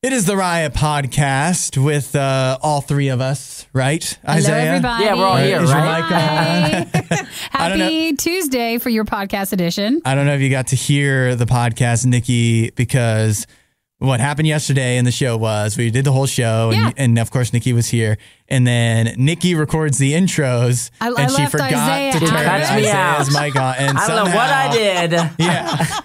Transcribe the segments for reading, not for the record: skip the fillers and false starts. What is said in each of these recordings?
It is the Riot podcast with all three of us, right? Hello, Isaiah? everybody. Yeah, we're all here, Is your right? mic on? Happy Tuesday for your podcast edition. I don't know if you got to hear the podcast, Nikki, because what happened yesterday in the show was we did the whole show, and of course, Nikki was here. And then Nikki records the intros, and she forgot Isaiah to turn out. Isaiah's mic on. And I don't know what I did. Yeah,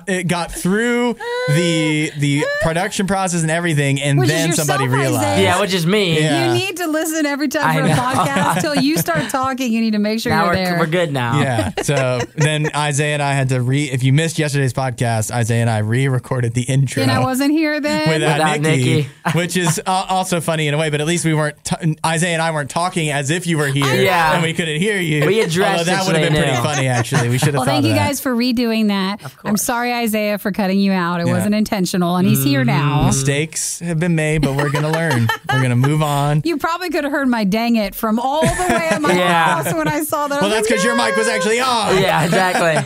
it got through the production process and everything, and Which then is somebody yourself, realized. Isaiah. Yeah, which is me. Yeah. You need to listen every time for I a know. podcast till you start talking. You need to make sure Now you're there. we're good now. Yeah. So then Isaiah and I had to if you missed yesterday's podcast, Isaiah and I re-recorded the intro. And I wasn't here then. Without Nikki, Nikki. which is also funny in a way, but at least we weren't, Isaiah and I weren't talking as if you were here Yeah. and we couldn't hear you. We addressed Although that it would have so been they pretty knew. funny, actually. We should have Well, thought thank of you that. guys for redoing that. Of course. I'm sorry, Isaiah, for cutting you out. It Yeah. wasn't intentional, and he's here now. Mistakes have been made, but we're going to learn. We're going to move on. You probably could have heard my dang it from all the way at my Yeah. house when I saw that. I Well, was that's like, because your mic was actually on. Yeah, exactly.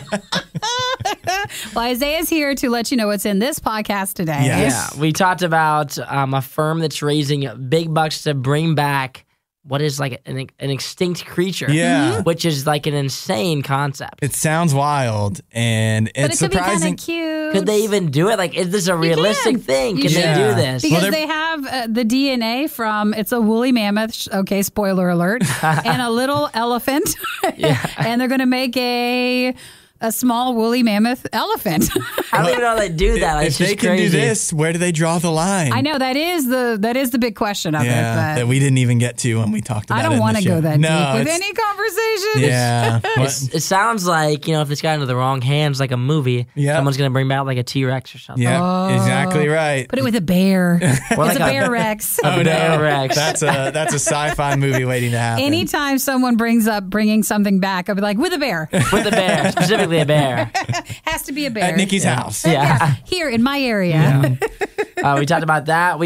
Well, Isaiah's here to let you know what's in this podcast today. Yes. Yeah, we talked about a firm that's raising big bucks to bring back what is like an extinct creature. Yeah. Which is like an insane concept. It sounds wild, and But it's it could surprising. be kind of cute. Could they even do it? Like, is this a realistic thing? You Can they should. do this? Because Well, they have the DNA from, it's a woolly mammoth, okay, spoiler alert, and a little elephant. And they're going to make a small woolly mammoth elephant. I don't even know how they do that. Like, if it's they just can crazy. do this, where do they draw the line? I know that is the big question of Yeah, it. that But we didn't even get to when we talked about it. I don't want to go that no, deep with it's- any conversation. Yeah. It sounds like, if this got into the wrong hands, like a movie, Yeah. someone's going to bring back like a T-Rex or something. Yeah, exactly right. Put it with a bear. It's like a a- bear Rex. Oh Bear no, Rex. that's a sci-fi movie waiting to happen. Anytime someone brings up bringing something back, I'll be like, with a bear. With a bear, specifically a bear. Has to be a bear. At Nikki's house. Yeah. Here in my area. We talked about that.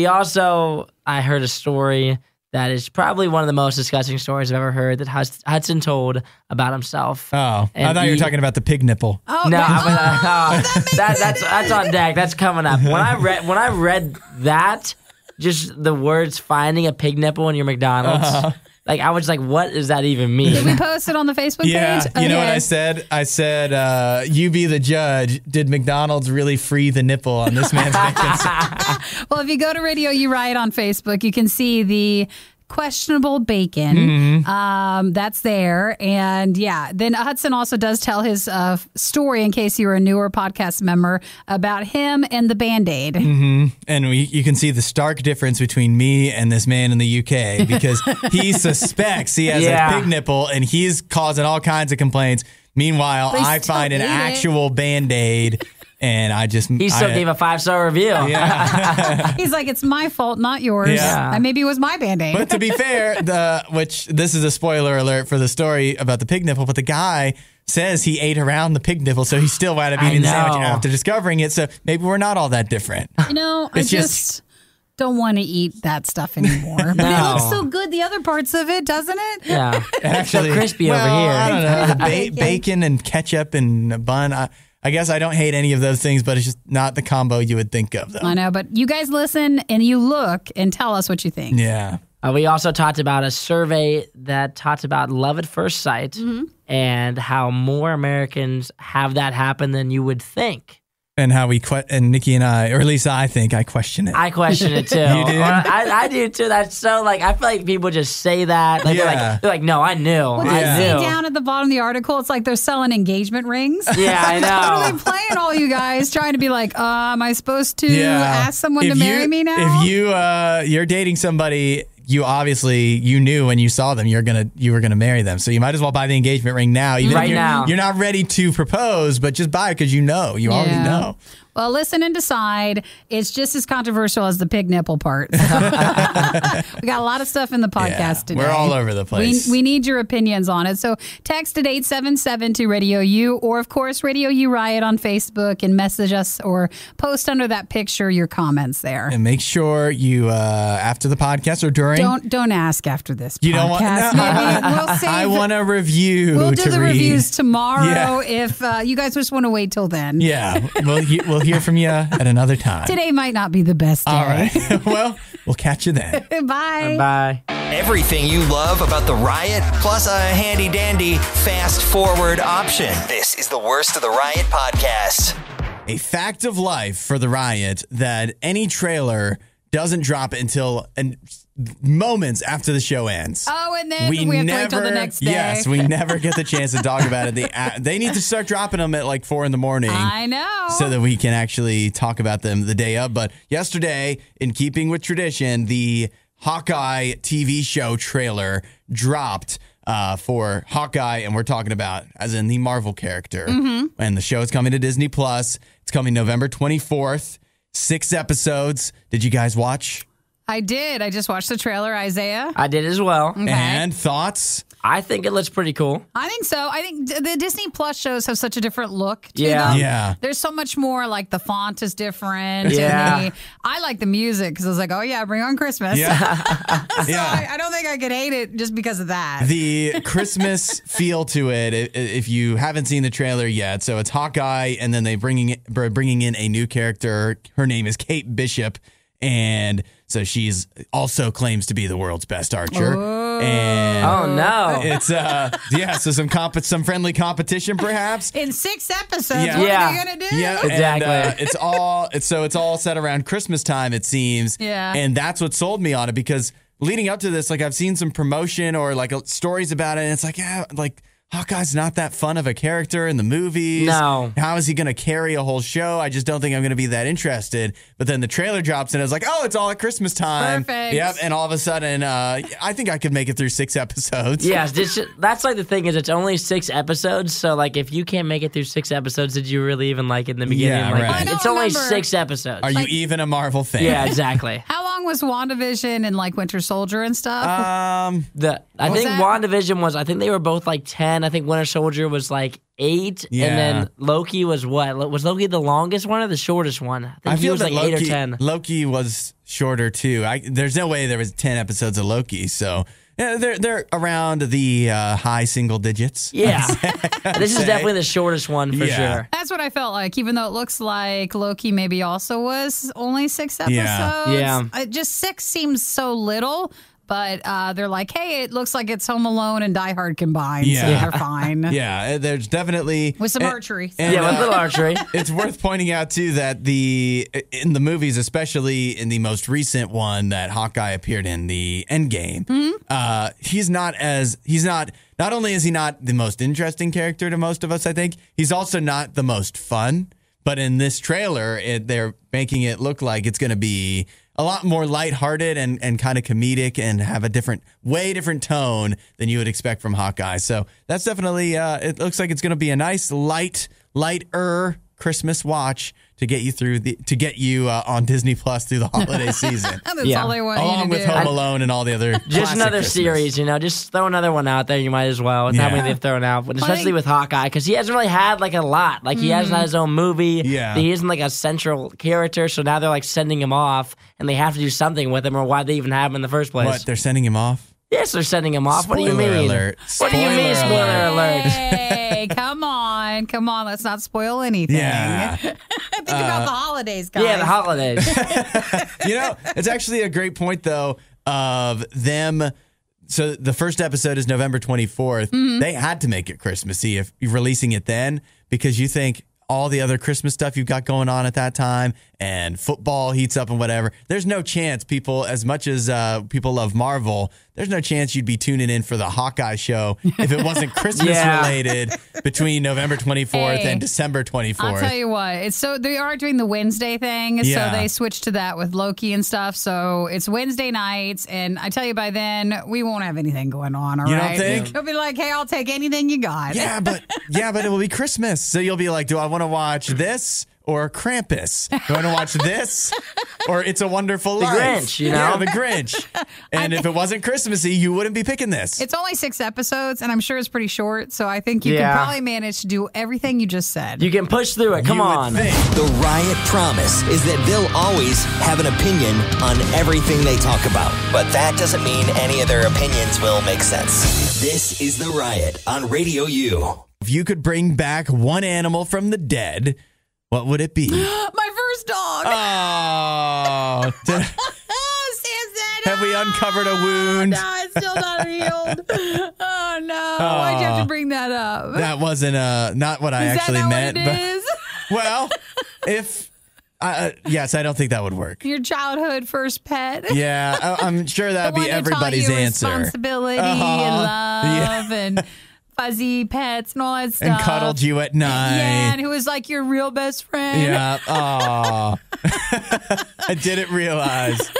I heard a story that is probably one of the most disgusting stories I've ever heard that Hudson told about himself. Oh, I And thought you were he- talking about the pig nipple. Oh, No, that- that's on deck. That's coming up. When I read that, just the words "finding a pig nipple in your McDonald's," like I was like, "What does that even mean?" Did we post it on the Facebook Yeah, page? you know what Okay. I said? I said, you be the judge. Did McDonald's really free the nipple on this man's bacon? Well, if you go to RadioU Riot on Facebook, you can see the questionable bacon. Mm-hmm. That's there. And yeah, then Hudson also does tell his story, in case you were a newer podcast member, about him and the Band-Aid. And you can see the stark difference between me and this man in the UK because he suspects he has Yeah. a pig nipple and he's causing all kinds of complaints. Meanwhile, They I still find an eat it. actual Band-Aid and I just... He still gave a 5-star review. Yeah. He's like, it's my fault, not yours. Yeah. And maybe it was my Band-Aid. But to be fair, this is a spoiler alert for the story about the pig nipple, but the guy says he ate around the pig nipple, so he still wound up eating the sandwich know. after discovering it. So maybe we're not all that different. You know, I It's just don't want to eat that stuff anymore. But it No. looks so good, the other parts of it, doesn't it? Yeah. Actually, so crispy well, over here. I don't know. The Bacon. bacon and ketchup and a bun. I guess I don't hate any of those things, but it's just not the combo you would think of, though. I know, but you guys listen and you look and tell us what you think. Yeah. We also talked about a survey that talked about love at first sight and how more Americans have that happen than you would think. And how and Nikki and I, or at least I think I question it. I question it too. You do? Or I do too. That's so like I feel like people just say that. Like, Yeah. they're like, no, I knew. Well, did I you knew. see down at the bottom of the article, it's like they're selling engagement rings. Yeah, I know. Totally playing all you guys, trying to be like, am I supposed to Yeah. ask someone to If marry me now? If you're dating somebody, you knew when you saw them you were gonna marry them. So you might as well buy the engagement ring now, even Right if now. you're not ready to propose, but just buy it because you already Yeah. know. Well, listen and decide. It's just as controversial as the pig nipple part. We got a lot of stuff in the podcast Yeah, today. we're all over the place. We need your opinions on it. So text at 877 to RadioU, or of course RadioU Riot on Facebook, and message us or post under that picture your comments there. And make sure you after the podcast or during. Don't ask after this You don't want. podcast. No, Maybe we'll save I want a review. We'll do to the read. reviews tomorrow Yeah. if you guys just want to wait till then. Yeah, we'll hear from you at another time. Today might not be the best day. All right. Well, we'll catch you then. Bye. Bye. Everything you love about the Riot, plus a handy-dandy fast-forward option. This is the Worst of the Riot podcast. A fact of life for the Riot that any trailer doesn't drop until moments after the show ends. Oh, and then we have to wait till the next day. Yes, we never get the chance to talk about it. They need to start dropping them at like 4 a.m. I know. So that we can actually talk about them the day of. But yesterday, in keeping with tradition, the Hawkeye TV show trailer dropped for Hawkeye, and we're talking about as in the Marvel character. Mm-hmm. And the show is coming to Disney Plus. It's coming November 24th. 6 episodes. Did you guys watch? I did. I just watched the trailer, Isaiah. I did as well. Okay. And thoughts? I think it looks pretty cool. I think so. I think the Disney Plus shows have such a different look to Yeah. them. Yeah. There's so much more, like the font is different. Yeah. And I like the music because I was like, oh, yeah, bring on Christmas. Yeah. So Yeah. I don't think I could hate it just because of that. The Christmas feel to it, if you haven't seen the trailer yet. So it's Hawkeye, and then they're bringing in a new character. Her name is Kate Bishop. And so she's also claims to be the world's best archer. Oh. And Oh no! it's so some friendly competition perhaps. In 6 episodes, Yeah. what Yeah. are they going to do? Yeah, Exactly. And, it's all set around Christmas time, it seems. Yeah. And that's what sold me on it, because leading up to this, like I've seen some promotion or like stories about it, and it's like, yeah, like Hawkeye's not that fun of a character in the movies. No. How is he going to carry a whole show? I just don't think I'm going to be that interested. But then the trailer drops and it's like, oh, it's all at Christmas time. Perfect. Yep. And all of a sudden, I think I could make it through 6 episodes. Yes, that's like the thing is it's only 6 episodes. So like if you can't make it through 6 episodes, did you really even like it in the beginning? Yeah, like, right. I don't It's only remember. 6 episodes. Are you even a Marvel fan? Yeah, exactly. How long was WandaVision and like Winter Soldier and stuff? I think that? WandaVision was. I think they were both like 10. I think Winter Soldier was like 8, Yeah. and then Loki was what? Was Loki the longest one or the shortest one? I think he was like 8 or 10. Loki was shorter too. There's no way there was 10 episodes of Loki. So yeah, they're around the high single digits. Yeah, this is definitely the shortest one for Yeah. sure. That's what I felt like, even though it looks like Loki maybe also was only 6 episodes. Yeah. Just 6 seems so little, but they're like, hey, it looks like it's Home Alone and Die Hard combined, so Yeah. they're fine. Yeah, there's definitely With some archery. and, Yeah, with little archery. It's worth pointing out too that in the movies, especially in the most recent one that Hawkeye appeared in, the Endgame, not only is he not the most interesting character to most of us, I think, he's also not the most fun. But in this trailer, they're making it look like it's going to be a lot more lighthearted and kind of comedic and have a way different tone than you would expect from Hawkeye. So that's definitely, it looks like it's going to be a nice lighter Christmas watch to get you on Disney Plus through the holiday season. That's Yeah. all they want Along you to with do. Home Alone and all the other Just classic another Christmas. series, just throw another one out there. You might as well. With how many they've thrown out, but especially with Hawkeye, because he hasn't really had like a lot. Like he hasn't had his own movie. Yeah. He isn't like a central character. So now they're like sending him off, and they have to do something with him, or why they even have him in the first place. What, they're sending him off? Yes, they're sending him off. What do you Spoiler mean? alert. What do you mean? Spoiler alert. Hey, come on. Let's not spoil anything. Yeah. Think about the holidays, guys. Yeah, the holidays. It's actually a great point, though, of them. So the first episode is November 24th. Mm-hmm. They had to make it Christmassy if you're releasing it then, because you think all the other Christmas stuff you've got going on at that time and football heats up and whatever. There's no chance people, as much as people love Marvel, there's no chance you'd be tuning in for the Hawkeye show if it wasn't Christmas related between November 24th and December 24th. I'll tell you what. They are doing the Wednesday thing, Yeah. so they switched to that with Loki and stuff. So it's Wednesday nights, and I tell you, by then we won't have anything going on. All You don't right, think? It'll be like, hey, I'll take anything you got. Yeah, but it will be Christmas. So you'll be like, do I want to watch this or Krampus? Do I want to watch this or It's a Wonderful Life? Grinch, Yeah, the Grinch. And if it wasn't Christmassy, you wouldn't be picking this. It's only 6 episodes, and I'm sure it's pretty short. So I think you Yeah. can probably manage to do everything you just said. You can push through it. Come You would on. think. The Riot promise is that they'll always have an opinion on everything they talk about. But that doesn't mean any of their opinions will make sense. This is The Riot on RadioU. If you could bring back one animal from the dead, what would it be? My Oh. Have we uncovered a wound? No, it's still not healed. Oh, no. Why'd you have to bring that up? That wasn't not what I actually meant. What it is? Well, if... yes, I don't think that would work. Your childhood first pet. Yeah, I'm sure that would be everybody's answer. Responsibility and love and fuzzy pets and all that stuff. And cuddled you at night. Yeah, and who was like your real best friend. Yeah. Aw. I didn't realize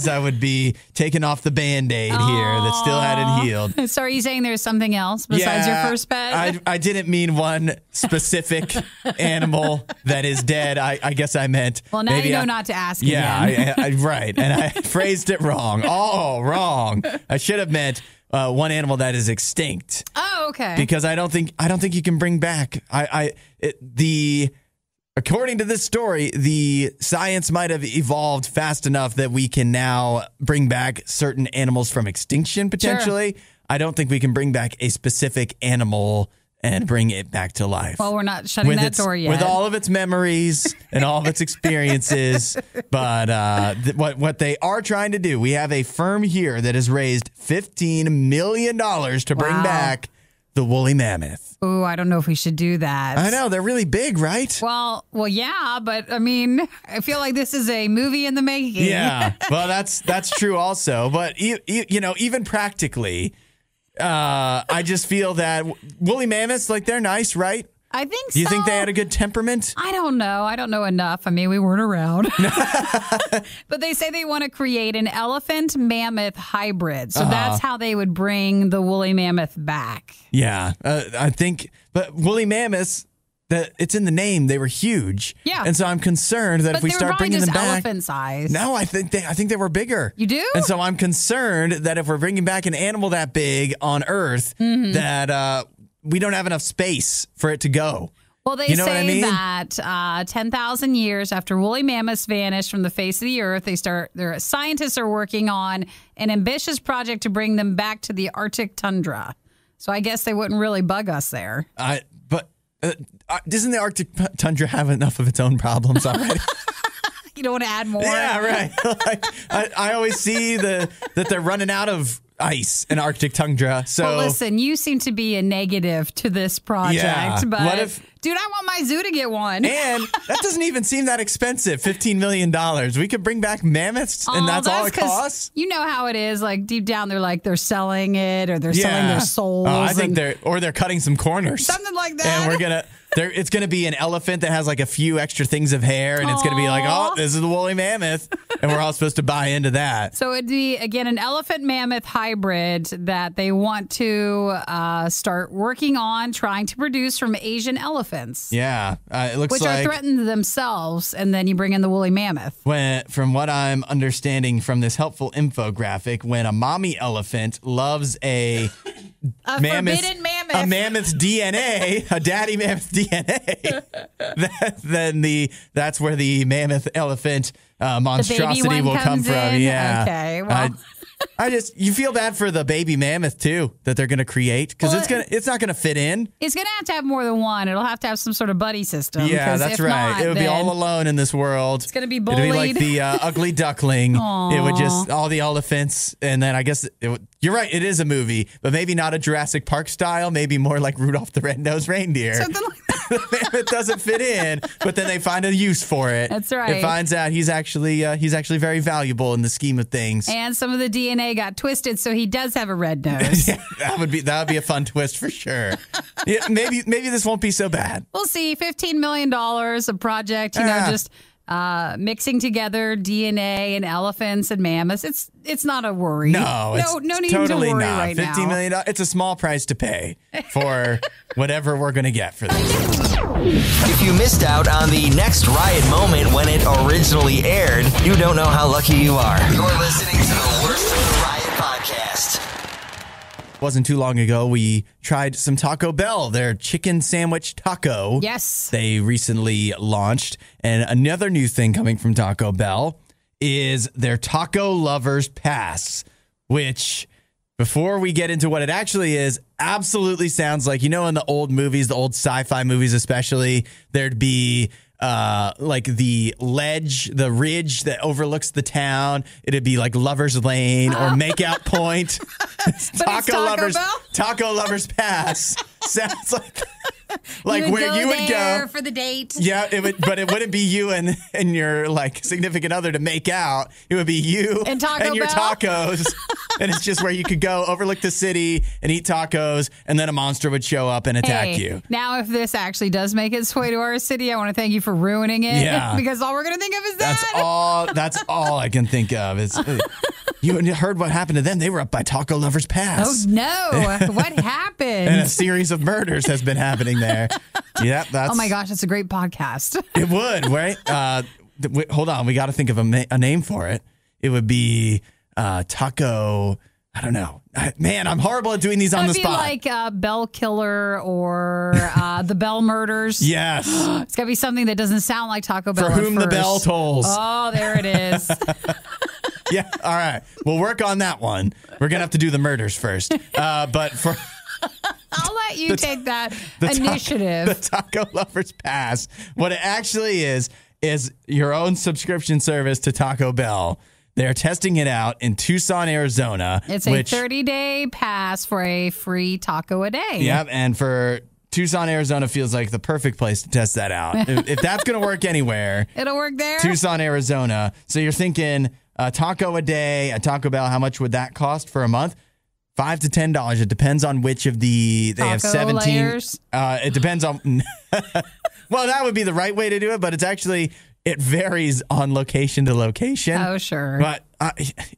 I would be taking off the Band-Aid here that still hadn't healed. So are you saying there's something else besides your first pet? I didn't mean one specific animal that is dead. I guess I meant... Well, now you know not to ask again. Yeah, right. And I phrased it wrong. Oh, wrong. I should have meant one animal that is extinct. Oh, okay. Because I don't think you can bring back... According to this story, the science might have evolved fast enough that we can now bring back certain animals from extinction, potentially. Sure. I don't think we can bring back a specific animal and bring it back to life. Well, we're not shutting that door yet. With all of its memories and all of its experiences. But what they are trying to do, we have a firm here that has raised $15 million to bring back the woolly mammoth. Ooh, I don't know if we should do that. I know, they're really big, right? Well, yeah, but I mean, I feel like this is a movie in the making. Yeah, well, that's true also. But even practically, I just feel that woolly mammoths, like, they're nice, right? I think so. Do you think they had a good temperament? I don't know. I don't know enough. I mean, we weren't around. But they say they want to create an elephant-mammoth hybrid. So that's how they would bring the woolly mammoth back. Yeah, I think. But woolly mammoths, it's in the name. They were huge. Yeah. And so I'm concerned that if we start bringing them back. Elephant size. No, I think they were bigger. You do? And so I'm concerned that if we're bringing back an animal that big on Earth, that we don't have enough space for it to go. Well, they say that 10,000 years after woolly mammoths vanished from the face of the Earth, their scientists are working on an ambitious project to bring them back to the Arctic tundra. So I guess they wouldn't really bug us there. But doesn't the Arctic tundra have enough of its own problems already? You don't want to add more? Yeah, right. Like, I always see that they're running out of ice in Arctic tundra. So, well, listen, you seem to be a negative to this project, but what if, dude, I want my zoo to get one. And that doesn't even seem that expensive, $15 million. We could bring back mammoths, and that's all it costs? You know how it is, like, deep down, they're selling it, or they're selling their souls. I think they're cutting some corners. Something like that. And it's going to be an elephant that has like a few extra things of hair, and it's going to be like, oh, this is the woolly mammoth, and we're all supposed to buy into that. So it'd be, again, an elephant-mammoth hybrid that they want to start working on trying to produce from Asian elephants. Yeah, it looks which are threatened themselves, and then you bring in the woolly mammoth. From what I'm understanding from this helpful infographic, when a mommy elephant loves a forbidden mammoth, a mammoth's DNA, a daddy mammoth DNA, then that's where the mammoth elephant monstrosity will come from. Yeah. Okay. Well. You feel bad for the baby mammoth too that they're going to create, because it's not going to fit in. It's going to have more than one. It'll have to have some sort of buddy system. Yeah, that's right. It would be all alone in this world. It's going to be bullied. It'd be like the ugly duckling. It would just all the elephants, and then I guess you're right. It is a movie, but maybe not a Jurassic Park style. Maybe more like Rudolph the Red-Nosed Reindeer. Something like that. The mammoth doesn't fit in, but then they find a use for it. That's right. It finds out he's actually very valuable in the scheme of things. And some of the DNA got twisted, so he does have a red nose. Yeah, that would be a fun twist for sure. Yeah, maybe this won't be so bad. We'll see. $15 million a project. Just mixing together DNA and elephants and mammoths. It's not a worry. No need totally to worry not. right now. $15 million. It's a small price to pay for whatever we're going to get for this. If you missed out on the next Riot moment when it originally aired, you don't know how lucky you are. You're listening to the Worst of the Riot podcast. Wasn't too long ago, we tried some Taco Bell, their chicken sandwich taco. Yes. They recently launched. And another new thing coming from Taco Bell is their Taco Lovers Pass, which, before we get into what it actually is, absolutely sounds like, in the old movies, the old sci-fi movies especially, there'd be like the ridge that overlooks the town. It'd be like Lover's Lane or Makeout Point. Taco Lovers Pass. Sounds like where you would go for the date. Yeah, but it wouldn't be you and your like significant other to make out. It would be you and your tacos. And it's just where you could go overlook the city and eat tacos, and then a monster would show up and attack you. Now, if this actually does make its way to our city, I want to thank you for ruining it. Yeah. Because all we're going to think of is that. That's all I can think of. You heard what happened to them. They were up by Taco Lovers Pass. Oh, no. What happened? And a series of murders has been happening there. Yeah, that's. Oh, my gosh. That's a great podcast. It would, right? Hold on. We got to think of a name for it. It would be Taco. I don't know. Man, I'm horrible at doing these on the spot. It'd be like Bell Killer or the Bell Murders. Yes. It's got to be something that doesn't sound like Taco Bell. For whom the bell tolls. Oh, there it is. Yeah. All right. We'll work on that one. We're going to have to do the murders first. But for. I'll let you take that initiative. The Taco Lovers Pass. What it actually is your own subscription service to Taco Bell. They're testing it out in Tucson, Arizona. It's a 30-day pass for a free taco a day. Yep, and for Tucson, Arizona feels like the perfect place to test that out. If that's going to work anywhere. It'll work there? Tucson, Arizona. So you're thinking taco a day at Taco Bell, how much would that cost for a month? $5 to $10. It depends on which of they have 17 layers. It depends on. Well, that would be the right way to do it, but it varies on location to location. Oh, sure. But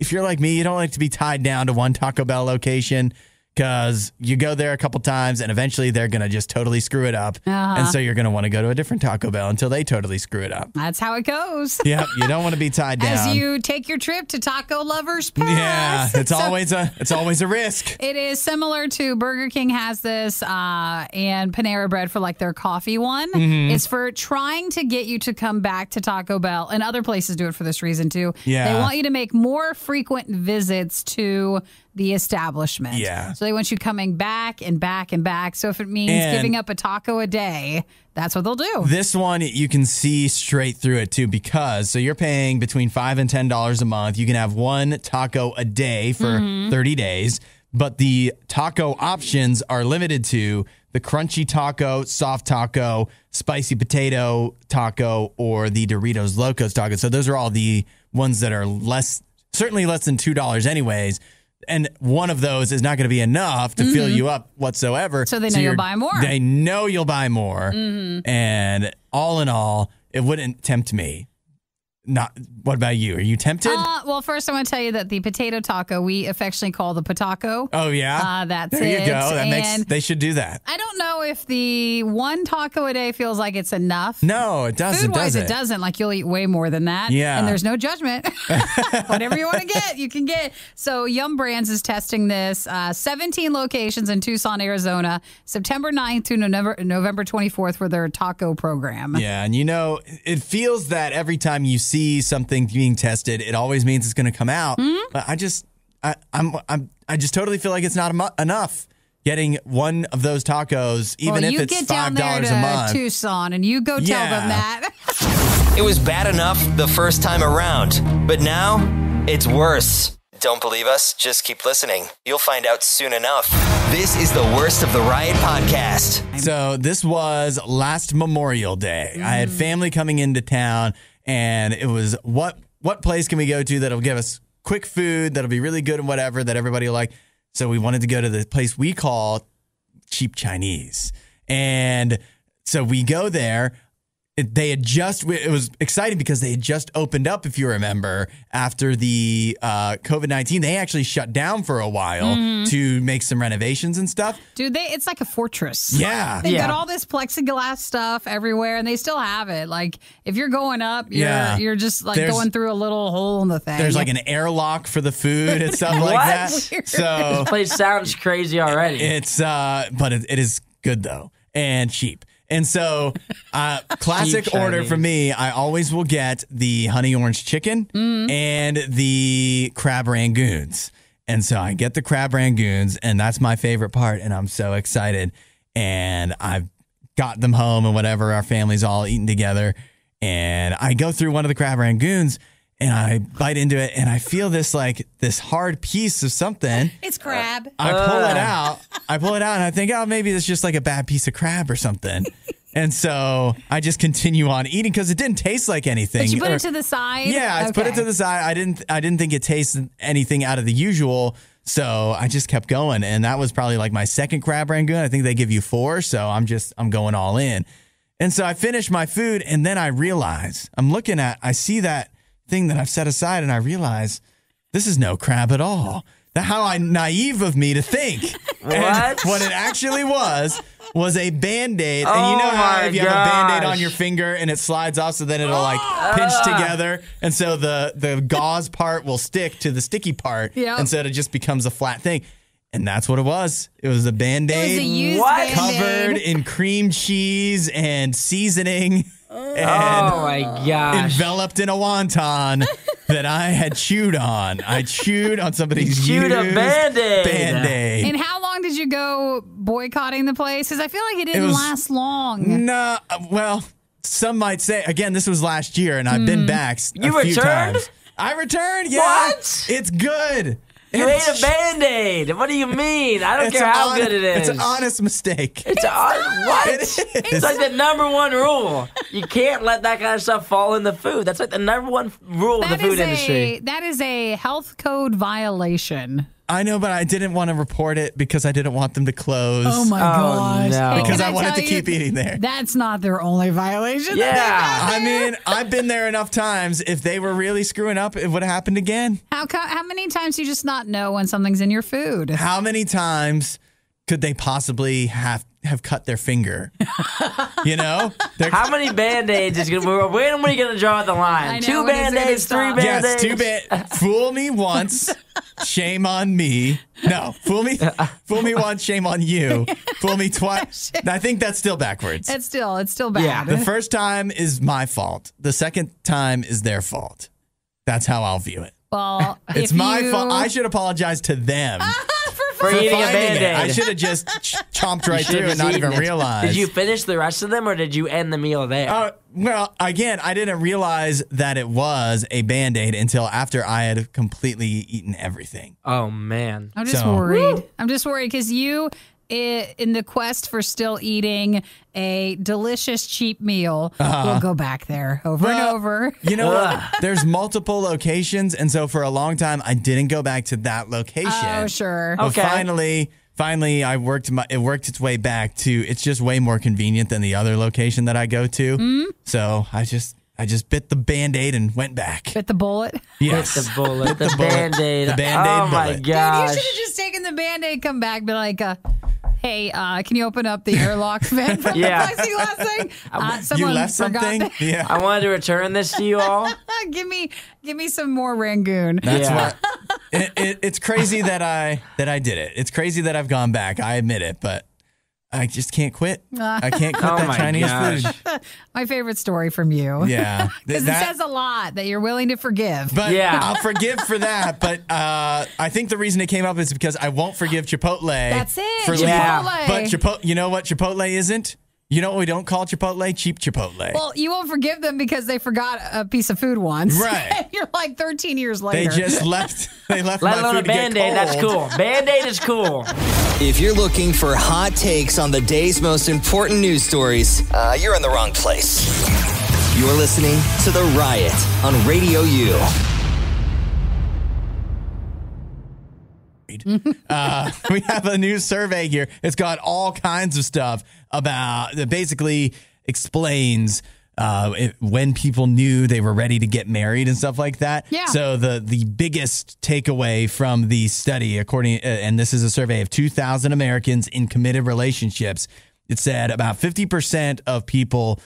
if you're like me, you don't like to be tied down to one Taco Bell location because you go there a couple times and eventually they're going to just totally screw it up. And so you're going to want to go to a different Taco Bell until they totally screw it up. That's how it goes. Yeah, you don't want to be tied down. As you take your trip to Taco Lovers Pass. Yeah, it's always a risk. It is similar to Burger King has this and Panera Bread for like their coffee one. Mm-hmm. It's for trying to get you to come back to Taco Bell, and other places do it for this reason too. Yeah. They want you to make more frequent visits to the establishment. Yeah. So they want you coming back and back and back. So if it means giving up a taco a day, that's what they'll do. This one, you can see straight through it too so you're paying between $5 and $10 a month. You can have one taco a day for 30 days, but the taco options are limited to the crunchy taco, soft taco, spicy potato taco, or the Doritos Locos taco. So those are all the ones that are certainly less than $2 anyways. And one of those is not going to be enough to fill you up whatsoever. So they know you'll buy more. They know you'll buy more. Mm-hmm. And all in all, it wouldn't tempt me. What about you? Are you tempted? Well, first I want to tell you that the potato taco we affectionately call the potaco. Oh yeah, that's there it. You go. They should do that. I don't know if the one taco a day feels like it's enough. No, it doesn't. Food-wise, it doesn't. Like you'll eat way more than that. Yeah, and there's no judgment. Whatever you want to get, you can get. So Yum Brands is testing this. 17 locations in Tucson, Arizona, September 9th through November 24th for their taco program. Yeah, and it feels that every time you see something being tested, it always means it's going to come out. Mm-hmm. But I just totally feel like it's not enough. Getting one of those tacos, even if it's $5 a month. You get down there to Tucson and you go tell them that. It was bad enough the first time around, but now it's worse. Don't believe us? Just keep listening. You'll find out soon enough. This is the Worst of the Riot podcast. So this was last Memorial Day. I had family coming into town. And it was, what place can we go to that'll give us quick food, that'll be really good and whatever, that everybody will like. So we wanted to go to the place we call Cheap Chinese. And so we go there. It was exciting because they had just opened up, if you remember, after the COVID-19. They actually shut down for a while to make some renovations and stuff. Dude, it's like a fortress. Yeah. They've got all this plexiglass stuff everywhere, and they still have it. Like, if you're going up, you're just like going through a little hole in the thing. There's like an airlock for the food and stuff like that. Weird. So this place sounds crazy already. It's but it is good though, and cheap. And so, classic order for me, I always will get the honey orange chicken and the crab rangoons. And so I get the crab rangoons, and that's my favorite part, and I'm so excited. And I've got them home and whatever, our family's all eating together. And I go through one of the crab rangoons and I bite into it and I feel this hard piece of something. It's crab. I pull it out. And I think, maybe it's just like a bad piece of crab or something. And so I just continue on eating because it didn't taste like anything. But you put it to the side? Yeah, I put it to the side. I didn't think it tasted anything out of the usual. So I just kept going. And that was probably like my second crab rangoon. I think they give you 4. So I'm going all in. And so I finish my food and then I realize I see that thing that I've set aside and I realize this is no crab at all. How naive of me to think. What? And what it actually was a Band-Aid. And you know how if you have a Band-Aid on your finger and it slides off so then it'll pinch together. And so the gauze part will stick to the sticky part. Yep. And so it just becomes a flat thing. And that's what it was. It was a Band-Aid. It was a used Band-Aid. Covered in cream cheese and seasoning. And oh my gosh. enveloped in a wonton that I had chewed on. I chewed on somebody's chewed a used Band-Aid. And how long did you go boycotting the place? Because I feel like it didn't last long. No, well, some might say, again, this was last year, and I've been back a few returned? times. I returned, yeah. What? It's good. You ate a Band-Aid. What do you mean? I don't care how good it is. It's an honest mistake. It's what? It is. It's like the number one rule. You can't let that kind of stuff fall in the food. That's like the number one rule of the food industry. That is a health code violation. I know, but I didn't want to report it because I didn't want them to close. Oh my gosh. No. Because I wanted to keep eating there. That's not their only violation. Yeah. I mean, I've been there enough times. If they were really screwing up, it would have happened again. How many times do you just not know when something's in your food? How many times could they possibly have cut their finger? You know? How many Band-Aids is going to... When are we going to draw the line? 2 Band-Aids, 3 Band-Aids? Yes, 2 Band-Aids. Fool me once, shame on me. No, fool me once, shame on you. Fool me twice. I think that's still backwards. It's still bad. Yeah. The first time is my fault. The second time is their fault. That's how I'll view it. Well, it's my fault. I should apologize to them. For eating a Band-Aid. I should have just chomped right through and not even realized. Did you finish the rest of them or did you end the meal there? Well, again, I didn't realize that it was a Band-Aid until after I had completely eaten everything. Oh, man. I'm just worried. Woo. I'm just worried because you, in the quest for still eating a delicious, cheap meal, we'll go back there over and over. You know what? There's multiple locations, and so for a long time, I didn't go back to that location. Oh, sure. But finally, it worked its way back to, it's just way more convenient than the other location that I go to. Mm-hmm. So I just bit the Band-Aid and went back. Bit the bullet? Yes. Bit the bullet. The Band-Aid. The Band-Aid bullet. Oh, my gosh. Dude, you should have just taken the Band-Aid, come back, be like, hey, can you open up the airlock vent from the plexiglass thing? You left something? Yeah. I wanted to return this to you all. Give me some more Rangoon. That's what. It's crazy that I did it. It's crazy that I've gone back. I admit it, but I just can't quit. I can't quit that Chinese food. My favorite story from you. Yeah. Because it says a lot that you're willing to forgive. But I'll forgive for that. But I think the reason it came up is because I won't forgive Chipotle. That's it. For Chipotle. But you know what Chipotle isn't? You know what we don't call Chipotle? Cheap Chipotle. Well, you won't forgive them because they forgot a piece of food once. Right. You're like 13 years later. They just left. They left Let my alone food a Band-Aid. That's cool. Band-Aid is cool. If you're looking for hot takes on the day's most important news stories, you're in the wrong place. You're listening to The Riot on RadioU. We have a new survey here. It's got all kinds of stuff about that basically explains when people knew they were ready to get married and stuff like that. Yeah. So the biggest takeaway from the study, and this is a survey of 2,000 Americans in committed relationships, it said about 50% of people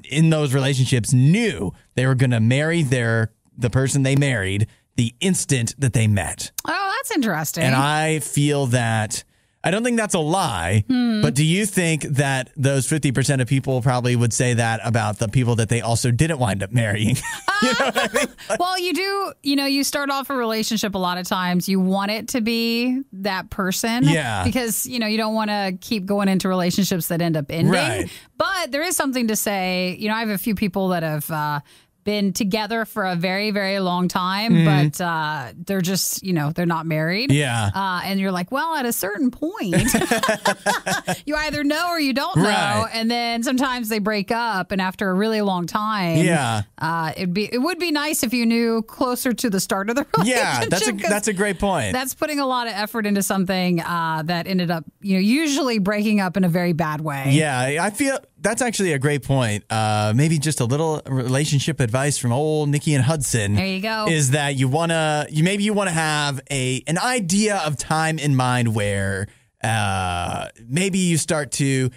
in those relationships knew they were going to marry the person they married the instant that they met. Oh, that's interesting. And I feel that I don't think that's a lie, but do you think that those 50% of people probably would say that about the people that they also didn't wind up marrying? You know what I mean? Well, you do, you start off a relationship a lot of times. You want it to be that person. Yeah. Because, you don't want to keep going into relationships that end up ending. Right. But there is something to say. I have a few people that have been together for a very, very long time, but they're just, they're not married. Yeah. And you're like, well, at a certain point, you either know or you don't know. Right. And then sometimes they break up, and after a really long time, it would be nice if you knew closer to the start of the relationship. Yeah, that's a great point. That's putting a lot of effort into something that ended up, usually breaking up in a very bad way. Yeah, I feel that's actually a great point. Maybe just a little relationship advice from old Nikki and Hudson. There you go. Is that you want to have an idea of time in mind where maybe you start to,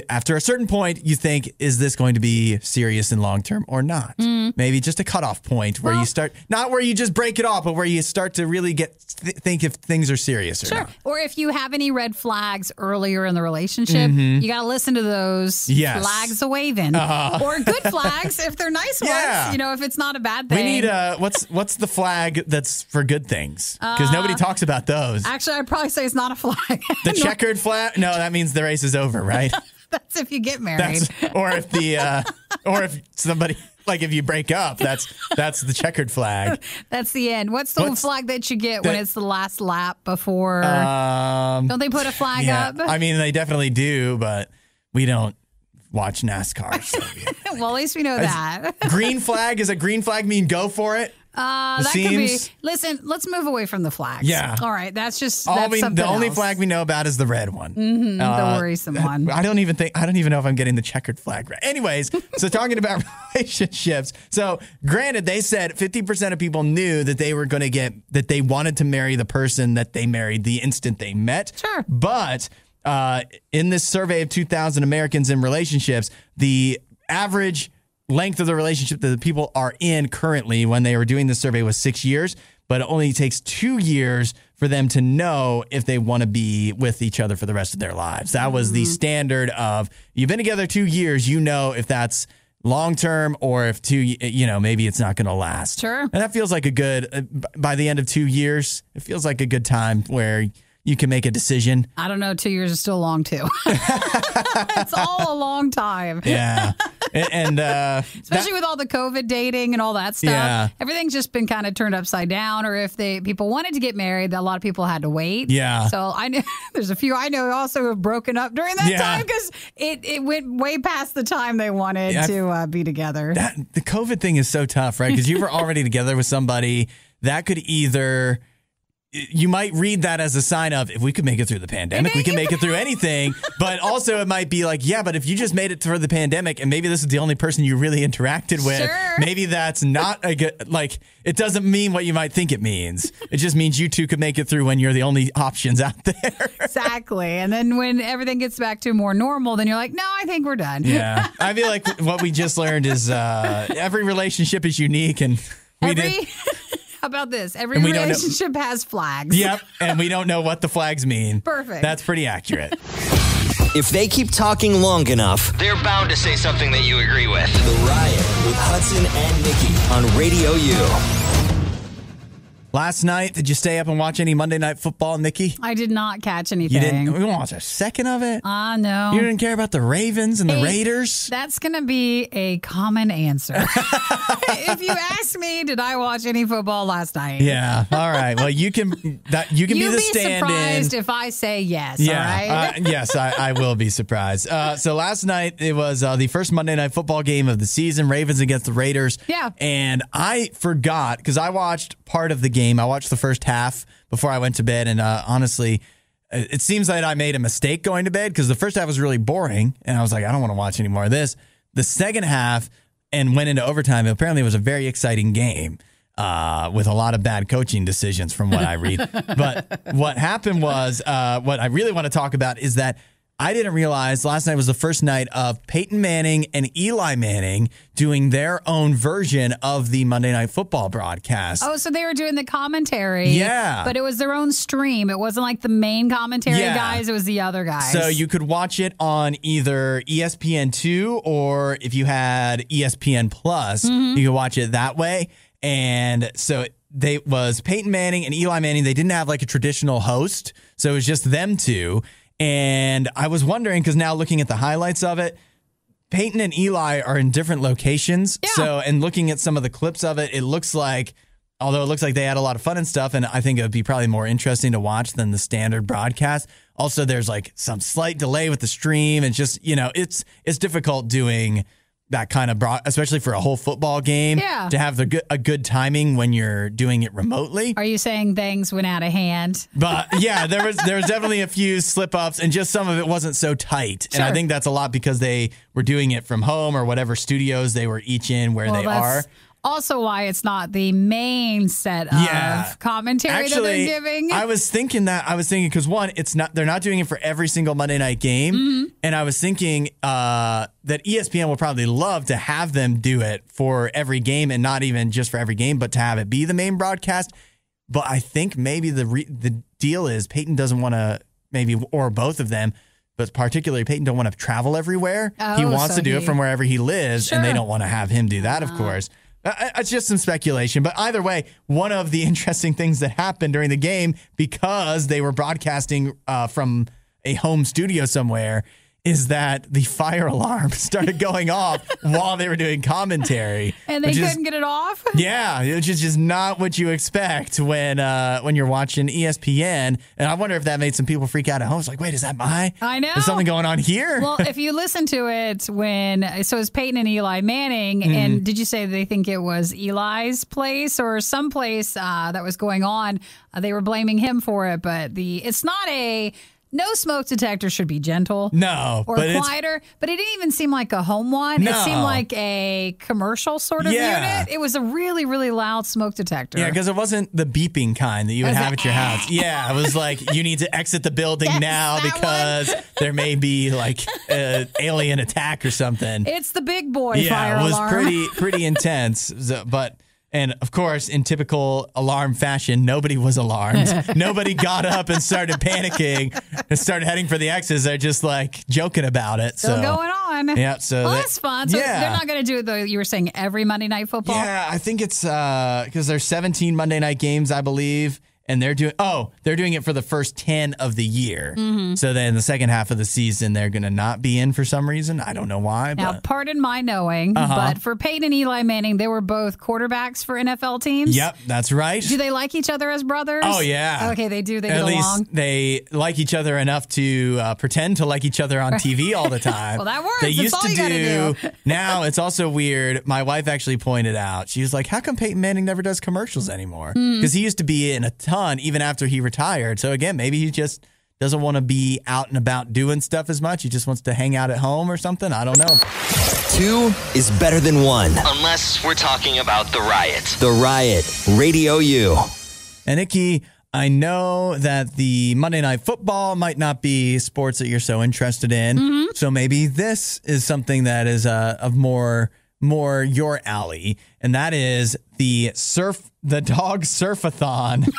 after a certain point, you think, is this going to be serious and long term or not? Maybe just a cutoff point where you start, not where you just break it off, but where you start to really think if things are serious or not. Or if you have any red flags earlier in the relationship, you got to listen to those flags a-waving. Or good flags if they're nice ones, if it's not a bad thing. We need what's the flag that's for good things? Because nobody talks about those. Actually, I'd probably say it's not a flag. The checkered flag? No, that means the race is over, right? That's if you get married. Or if somebody, like if you break up, that's the checkered flag. That's the end. What's the flag that you get when it's the last lap before? Don't they put a flag up? I mean, they definitely do, but we don't watch NASCAR. So well, at least we know that. Green flag, is a green flag mean go for it? That could be. Listen, let's move away from the flags. Yeah. All right. That's just the only flag we know about is the red one. The worrisome one. I don't even know if I'm getting the checkered flag right. Anyways, so talking about relationships. So granted, they said 50% of people knew that they were going to that they wanted to marry the person that they married the instant they met. Sure. But in this survey of 2,000 Americans in relationships, the average length of the relationship that the people are in currently when they were doing this survey was 6 years, but it only takes 2 years for them to know if they want to be with each other for the rest of their lives. That was the standard of, you've been together 2 years, if that's long term or if maybe it's not going to last. Sure. And that feels like a good, by the end of 2 years, it feels like a good time where you can make a decision. I don't know. 2 years is still long, too. It's all a long time. Yeah. And especially with all the COVID dating and all that stuff, everything's just been kind of turned upside down. Or if people wanted to get married, a lot of people had to wait. Yeah. So I know there's a few I know also who have broken up during that time because it went way past the time they wanted to be together. The COVID thing is so tough, right? Because you were already together with somebody that could either. You might read that as a sign of, if we could make it through the pandemic, we can make it through anything. But also it might be like, but if you just made it through the pandemic and maybe this is the only person you really interacted with, maybe that's not a good, it doesn't mean what you might think it means. It just means you two could make it through when you're the only options out there. Exactly. And then when everything gets back to more normal, then you're like, no, I think we're done. Yeah. I feel like what we just learned is every relationship is unique and How about this? Every relationship has flags. Yep, and we don't know what the flags mean. Perfect. That's pretty accurate. If they keep talking long enough, they're bound to say something that you agree with. The Riot with Hudson and Nikki on RadioU. Last night, did you stay up and watch any Monday Night Football, Nikki? I did not catch anything. You didn't? We didn't watch a second of it? No. You didn't care about the Ravens and the Raiders? That's going to be a common answer. If you ask me, did I watch any football last night? Yeah. All right. Well, you can be the stand-in. You'd be surprised if I say yes. Yeah. All right? Yes, I will be surprised. So last night, it was the first Monday Night Football game of the season, Ravens against the Raiders. Yeah. And I forgot, because I watched part of the game. I watched the first half before I went to bed, and honestly, it seems that I made a mistake going to bed because the first half was really boring, and I was like, I don't want to watch any more of this. The second half and went into overtime. Apparently, it was a very exciting game with a lot of bad coaching decisions from what I read. But what happened was, what I really want to talk about is that I didn't realize last night was the first night of Peyton Manning and Eli Manning doing their own version of the Monday Night Football broadcast. Oh, so they were doing the commentary. Yeah. But it was their own stream. It wasn't like the main commentary guys. It was the other guys. So you could watch it on either ESPN2 or if you had ESPN Plus, you could watch it that way. And so they was Peyton Manning and Eli Manning. They didn't have like a traditional host. So it was just them two. And I was wondering, because now looking at the highlights of it, Peyton and Eli are in different locations. Yeah. So, and looking at some of the clips of it, it looks like, although it looks like they had a lot of fun and stuff, and I think it would be probably more interesting to watch than the standard broadcast. Also, there's like some slight delay with the stream, and just, it's difficult doing that kind of especially for a whole football game, to have a good timing when you're doing it remotely. Are you saying things went out of hand? But yeah, there was definitely a few slip ups, and just some of it wasn't so tight. Sure. And I think that's a lot because they were doing it from home or whatever studios they were each in where they are. Also why it's not the main set of commentary that they're giving. I was thinking because one, they're not doing it for every single Monday night game. And I was thinking that ESPN will probably love to have them do it for every game, and not even just for every game, but to have it be the main broadcast. But I think maybe the deal is Peyton doesn't want to, or both of them, but particularly Peyton don't want to travel everywhere. He wants to do it from wherever he lives, and they don't want to have him do that, of course. It's just some speculation. But either way, one of the interesting things that happened during the game, because they were broadcasting from a home studio somewhere, is that the fire alarm started going off while they were doing commentary. And they couldn't get it off? Yeah, which is just not what you expect when you're watching ESPN. And I wonder if that made some people freak out at home. It's like, wait, is that I know. Is something going on here? Well, if you listen to it so it was Peyton and Eli Manning, and did you say they think it was Eli's place or some place that was going on? They were blaming him for it, but it's not no smoke detector should be gentle. No. Or quieter. But it didn't even seem like a home one. No. It seemed like a commercial sort of unit. It was a really, really loud smoke detector. Yeah, because it wasn't the beeping kind that you would have at your house. Yeah, it was like, you need to exit the building now because there may be like an alien attack or something. It's the big boy fire alarm. Yeah, it was pretty intense. And of course, in typical alarm fashion, nobody was alarmed. Nobody got up and started panicking and started heading for the exits. They're just like joking about it. Still going on. Yeah. So that's fun. So they're not going to do it, though, you were saying every Monday Night Football? Yeah, I think it's because there's 17 Monday night games, I believe. And they're doing it for the first 10 of the year. So then the second half of the season, they're going to not be in for some reason. I don't know why. Now, pardon my knowing, but for Peyton and Eli Manning, they were both quarterbacks for NFL teams. Yep, that's right. Do they like each other as brothers? Oh, yeah. Okay, they do. They get along. At along. least they like each other enough to pretend to like each other on TV all the time. Well, that works. They used That's all to you do. Now it's also weird. My wife actually pointed out, she was like, how come Peyton Manning never does commercials anymore? Because he used to be in a ton, even after he retired. So again, maybe he just doesn't want to be out and about doing stuff as much. He just wants to hang out at home or something. I don't know. 2 is better than 1. Unless we're talking about The Riot. The Riot, RadioU. And Nikki, I know that the Monday Night Football might not be sports that you're so interested in. So maybe this is something that is of more your alley. And that is the Dog Surfathon.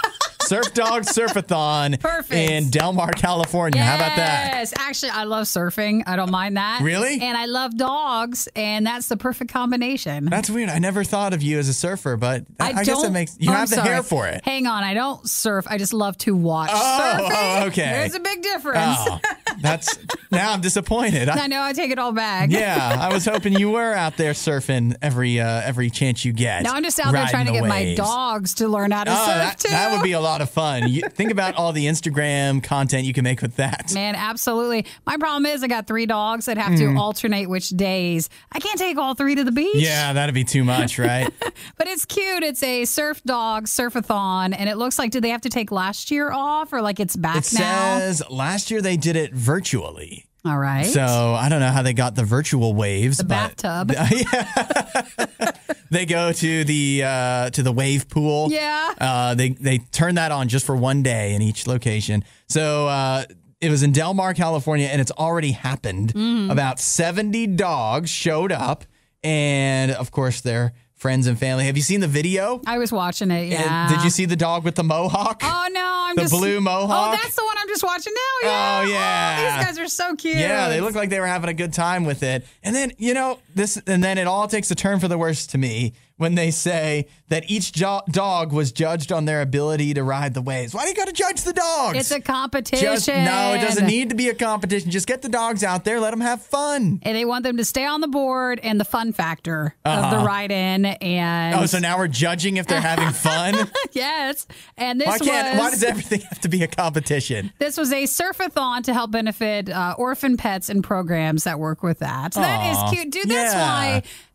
Dog Surfathon in Del Mar, California. Yes. How about that? Yes. Actually, I love surfing. I don't mind that. Really? And I love dogs, and that's the perfect combination. That's weird. I never thought of you as a surfer, but I guess it makes... You have the hair for it. Hang on. I don't surf. I just love to watch surfing. Oh, okay. There's a big difference. Oh, now I'm disappointed. I know. I take it all back. Yeah. I was hoping you were out there surfing every chance you get. No, I'm just out there trying to get my dogs to learn how to surf, too. That would be a lot of fun. Think about all the Instagram content you can make with that. Man, absolutely. My problem is I got 3 dogs that have to alternate which days. I can't take all 3 to the beach. Yeah, that'd be too much, right? But it's cute. It's a Dog Surfathon, and it looks like, did they have to take last year off, or like it's back now? It says last year they did it virtually. All right. So I don't know how they got the virtual waves. The bathtub. Yeah. They go to the wave pool. Yeah. They turn that on just for one day in each location. So It was in Del Mar, California, and it's already happened. About 70 dogs showed up, and of course, they're friends and family. Have you seen the video? I was watching it, yeah. And did you see the dog with the mohawk? Oh, no. The blue mohawk? Oh, that's the one I'm just watching now, yeah. Oh, yeah. Oh, these guys are so cute. Yeah, they look like they were having a good time with it. And then, then it all takes a turn for the worse to me when they say that each dog was judged on their ability to ride the waves. Why do you got to judge the dogs? It's a competition. No, it doesn't need to be a competition. Just get the dogs out there, let them have fun. And they want them to stay on the board and the fun factor of the ride-in. And so now we're judging if they're having fun? Yes. And this why does everything have to be a competition? This was a surfathon to help benefit orphan pets and programs that work with that. So that is cute. Dude,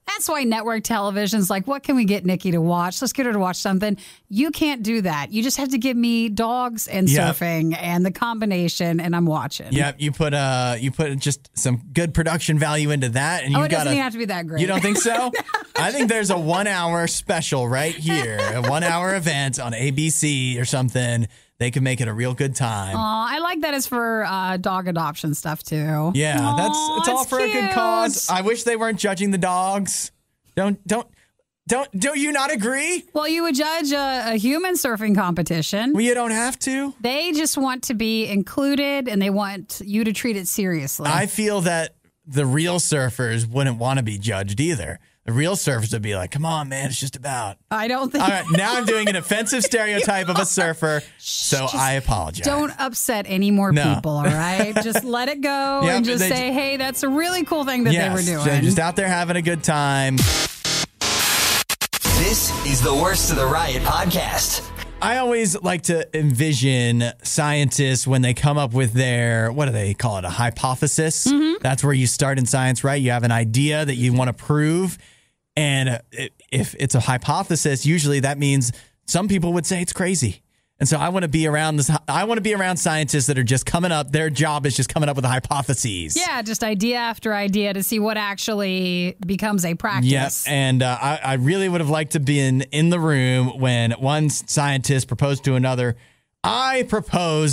that's why network television's like, what can we get Nikki to watch? Let's get her to watch something. You can't do that. You just have to give me dogs and surfing and the combination, and I'm watching. Yep, you put just some good production value into that, and it doesn't even have to be that great. You don't think so? I think there's a 1 hour special right here, a 1 hour event on ABC or something. They can make it a real good time. I like that it's for dog adoption stuff too. Yeah, it's all for cute. A good cause. I wish they weren't judging the dogs. Do you not agree? Well, you would judge a human surfing competition. Well, you don't have to. They just want to be included, and they want you to treat it seriously. I feel that the real surfers wouldn't want to be judged either. The real surfers would be like, come on, man, it's just about. I don't think. All right, now I'm doing an offensive stereotype of a surfer, so I apologize. Don't upset any more people, all right? Just let it go and just say, hey, that's a really cool thing that they were doing. They're just out there having a good time. This is the Worst of the Riot podcast. I always like to envision scientists when they come up with their, what do they call it, a hypothesis? That's where you start in science, right? You have an idea that you want to prove. And if it's a hypothesis, usually that means some people would say it's crazy. And so I want to be around this. I want to be around scientists that are just coming up. Their job is just coming up with hypotheses. Yeah, just idea after idea to see what actually becomes a practice. Yes, and I really would have liked to be in the room when one scientist proposed to another. I hypothesize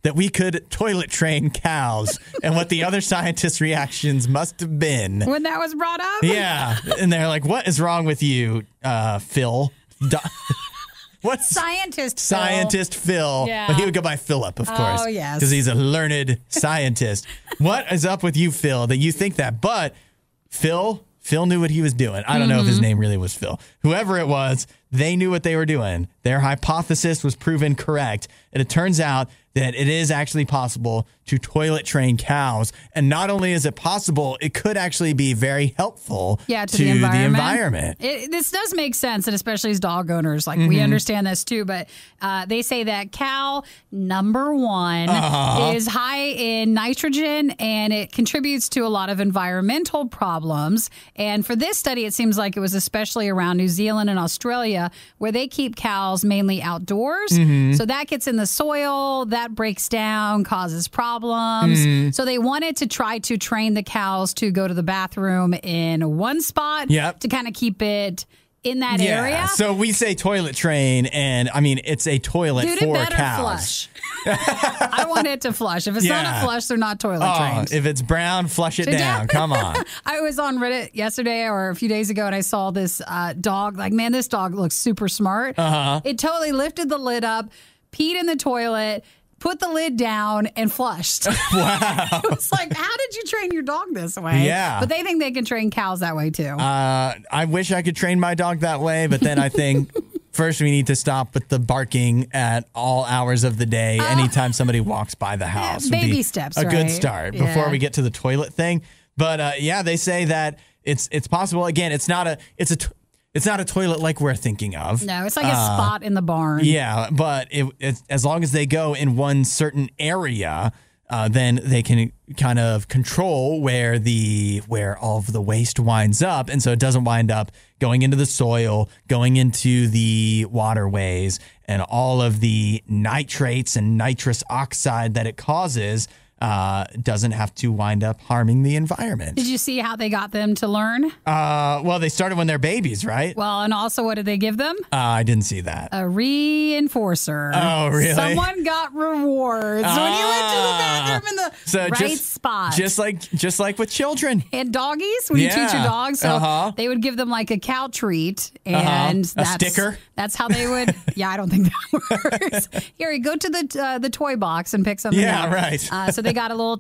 that we could toilet train cows, and what the other scientists' reactions must have been. When that was brought up? Yeah, and they're like, what is wrong with you, Phil? What's Scientist Phil? Yeah. But he would go by Philip, of course. Oh, yes. Because he's a learned scientist. What is up with you, Phil, that you think that? But Phil knew what he was doing. I don't know if his name really was Phil. Whoever it was, they knew what they were doing. Their hypothesis was proven correct. And it turns out that it is actually possible to toilet train cows. And not only is it possible, it could actually be very helpful to the environment. This does make sense, and especially as dog owners, like we understand this too. But they say that cow, number one, is high in nitrogen, and it contributes to a lot of environmental problems. And for this study, it seems like it was especially around New Zealand and Australia, where they keep cows mainly outdoors. So that gets in the soil, that breaks down, causes problems. So they wanted to try to train the cows to go to the bathroom in one spot to kind of keep it in that area. So we say toilet train, and I mean, it's a toilet for it better cows. Flush. I want it to flush. If it's not a flush, they're not toilet trained. If it's brown, flush it down. Come on. I was on Reddit yesterday or a few days ago, and I saw this dog. Like, man, this dog looks super smart. It totally lifted the lid up, peed in the toilet, put the lid down, and flushed. Wow. It was like, how did you train your dog this way? Yeah. But they think they can train cows that way, too. I wish I could train my dog that way, but then I think first we need to stop with the barking at all hours of the day anytime somebody walks by the house. Baby steps, a right? good start before we get to the toilet thing. But they say that it's possible. Again, it's not a toilet like we're thinking of. No, it's like a spot in the barn. Yeah, but it's as long as they go in one certain area, then they can kind of control where all of the waste winds up, and so it doesn't wind up going into the soil, going into the waterways, and all of the nitrates and nitrous oxide that it causes doesn't have to wind up harming the environment. Did you see how they got them to learn? Well, they started when they're babies, right? Well, and also what did they give them? I didn't see that. A reinforcer. Oh, really? Someone got rewards when you went to the bathroom in the spot. Just like with children. And doggies, when you teach your dogs, so they would give them like a cow treat, and a sticker. That's how they would. Yeah, I don't think that works. Here, you go to the toy box and pick something. Yeah, up. right. So they got a little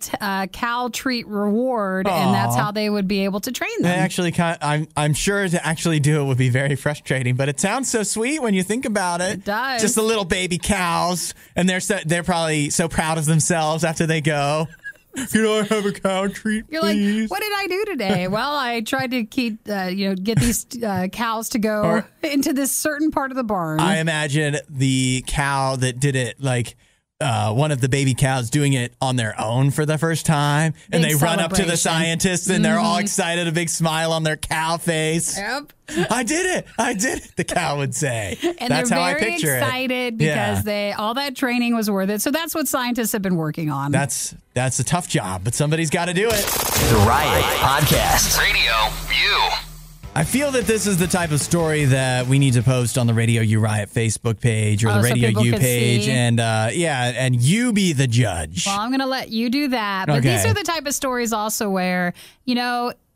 cow treat reward, and that's how they would be able to train them. They actually, I'm sure to actually do it would be very frustrating, but it sounds so sweet when you think about it. It does. Just the little baby cows, and they're probably so proud of themselves after they go. Can I have a cow treat, You're please? like, what did I do today? Well, I tried to keep, get these cows to go into this certain part of the barn. I imagine the cow that did it, like one of the baby cows doing it on their own for the first time, and they run up to the scientists, and they're all excited, a big smile on their cow face. Yep. I did it, the cow would say. And that's they're how very I picture excited it. because all that training was worth it. So that's what scientists have been working on. That's a tough job, but somebody's got to do it. The Riot Podcast. RadioU. I feel that this is the type of story that we need to post on the RadioU Riot Facebook page or the RadioU page, see. And you be the judge. Well, I'm going to let you do that. But these are the type of stories also where,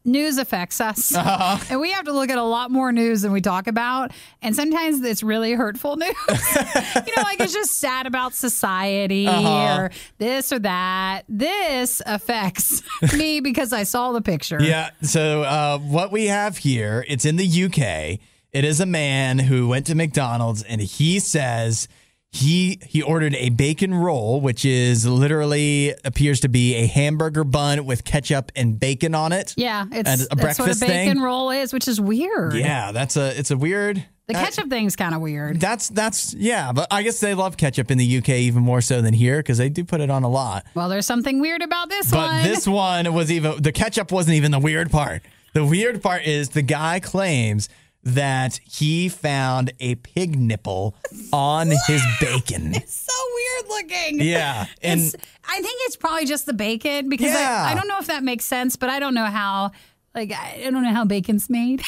news affects us. And we have to look at a lot more news than we talk about. And sometimes it's really hurtful news. Like it's just sad about society or this or that. This affects me because I saw the picture. Yeah. So what we have here, it's in the UK. It is a man who went to McDonald's and he says he ordered a bacon roll, which is literally appears to be a hamburger bun with ketchup and bacon on it. Yeah, that's what a bacon roll is, which is weird. Yeah, it's a weird. The ketchup thing's kind of weird. That's yeah, but I guess they love ketchup in the UK even more so than here because they do put it on a lot. Well, there's something weird about this one. But this one was the ketchup wasn't even the weird part. The weird part is the guy claims that he found a pig nipple on his bacon. It's so weird looking. Yeah. And I think it's probably just the bacon because I don't know if that makes sense, but I don't know how bacon's made.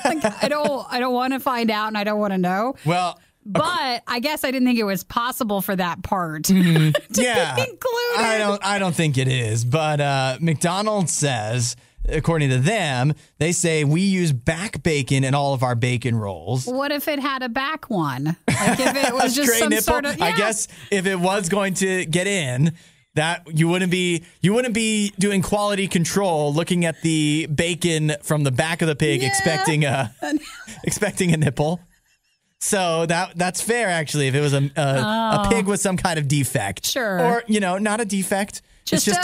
I don't want to find out and I don't want to know. Well, but I guess I didn't think it was possible for that part to be included. I don't think it is, but McDonald's says, according to them, they say we use back bacon in all of our bacon rolls. What if it had a back one? Like if it was just some nipple? sort of... Yeah. I guess if it was going to get in, that you wouldn't be doing quality control looking at the bacon from the back of the pig expecting a nipple. So that's fair, actually, if it was a pig with some kind of defect. Sure. Or, not a defect. It's just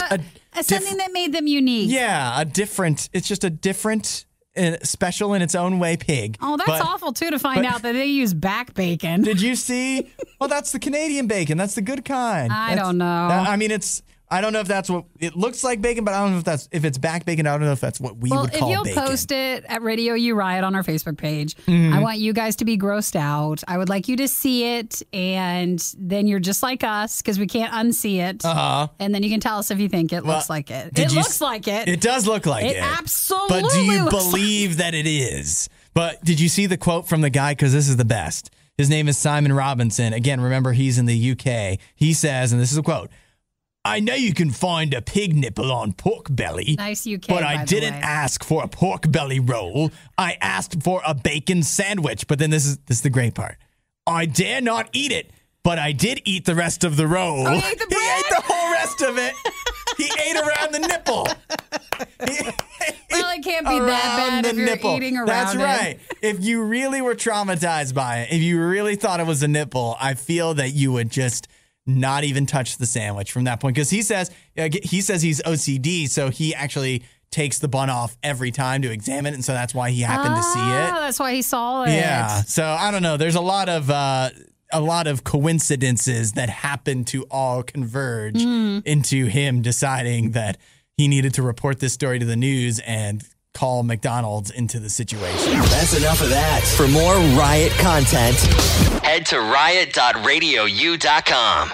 something that made them unique. Yeah, it's just a different, special in its own way pig. Oh, that's awful, too, to find out that they use back bacon. Did you see? Well, that's the Canadian bacon. That's the good kind. I don't know. I don't know if that's what it looks like bacon, but I don't know if it's back bacon. I don't know if that's what we would call bacon. If you'll post it at RadioU Riot on our Facebook page, I want you guys to be grossed out. I would like you to see it, and then you're just like us because we can't unsee it. And then you can tell us if you think it looks like it. It looks like it. It does look like it. It absolutely But do you looks believe that it is? But did you see the quote from the guy? Because this is the best. His name is Simon Robinson. Again, remember, he's in the UK. He says, and this is a quote, "I know you can find a pig nipple on pork belly. Nice UK, but I didn't ask for a pork belly roll. I asked for a bacon sandwich." But then this is the great part. "I dare not eat it, but I did eat the rest of the roll." Oh, he ate the bread? He ate the whole rest of it. He ate around the nipple. Well, it can't be that bad if you're eating around That's right. If you really were traumatized by it, if you really thought it was a nipple, I feel that you would just not even touch the sandwich from that point. Because he says he's OCD, so he actually takes the bun off every time to examine it, and so that's why he happened to see it. That's why he saw it. Yeah. So I don't know. There's a lot of coincidences that happen to all converge into him deciding that he needed to report this story to the news and call McDonald's into the situation. That's enough of that. For more Riot content, head to riot.radiou.com.